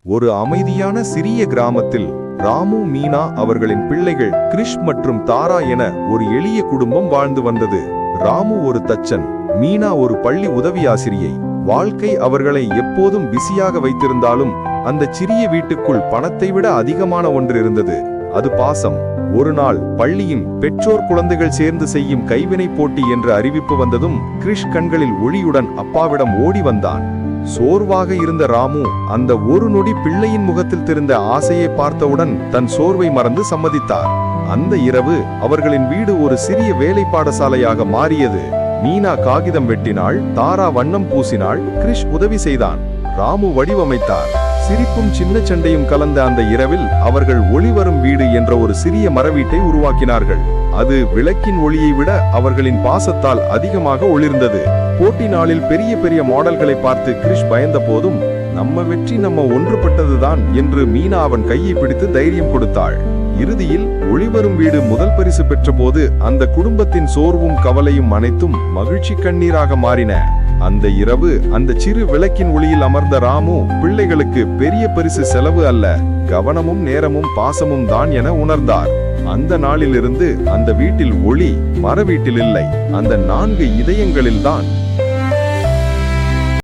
ஒரு அமைதியான சிறிய கிராமத்தில் ராமு, மீனா அவர்களின் பிள்ளைகள் கிரிஷ் மற்றும் தாரா என ஒரு எளிய குடும்பம் வாழ்ந்து வந்தது. ராமு ஒரு தச்சன், மீனா ஒரு பள்ளி உதவியாசிரியை. வாழ்க்கை அவர்களை எப்போதும் பிஸியாக வைத்திருந்தாலும் அந்த சிறிய வீட்டுக்குள் பணத்தை விட அதிகமான ஒன்று இருந்தது. அது பாசம். ஒரு நாள் பள்ளியின் பெற்றோர் குழந்தைகள் சேர்ந்து செய்யும் கைவினை போட்டி என்ற அறிவிப்பு வந்ததும் கிரிஷ் கண்களில் ஒளியுடன் அப்பாவிடம் ஓடி வந்தான். சோர்வாக இருந்த ராமு அந்த ஒரு நொடி பிள்ளையின் முகத்தில் தெரிந்த ஆசையை பார்த்தவுடன் தன் சோர்வை மறந்து சம்மதித்தார். அந்த இரவு அவர்களின் வீடு ஒரு சிறிய வேலை பாடசாலையாக மாறியது. மீனா காகிதம் வெட்டினாள், தாரா வண்ணம் பூசினாள், கிரிஷ் உதவி செய்தான், ராமு வடிவமைத்தார். சிரிப்பும் சின்ன சண்டையும் கலந்த அந்த இரவில் அவர்கள் ஒளிவரும் வீடு என்ற ஒரு சிறிய மரவீட்டை உருவாக்கினார்கள். அது விளக்கின் ஒளியை விட அவர்களின் பாசத்தால் அதிகமாக ஒளிர்ந்தது. போட்டி நாளில் பெரிய பெரிய மாடல்களை பார்த்து கிரிஷ் பயந்த போதும் நம்ம வெற்றி நம்ம ஒன்றுபட்டதுதான் என்று மீனா அவன் கையை பிடித்து தைரியம் கொடுத்தாள். இறுதியில் ஒளிவரும் வீடு முதல் பரிசு பெற்ற போது அந்த குடும்பத்தின் சோர்வும் கவலையும் அனைத்தும் மகிழ்ச்சி கண்ணீராக மாறின. அந்த இரவு அந்த சிறு விளக்கின் ஒளியில் அமர்ந்த ராமு பிள்ளைகளுக்கு பெரிய பரிசு செலவு அல்ல, கவனமும் நேரமும் பாசமும் தான் என உணர்ந்தார். அந்த நாளிலிருந்து அந்த வீட்டில் ஒளி மர வீட்டில் இல்லை, அந்த 4 இதயங்களில்தான்.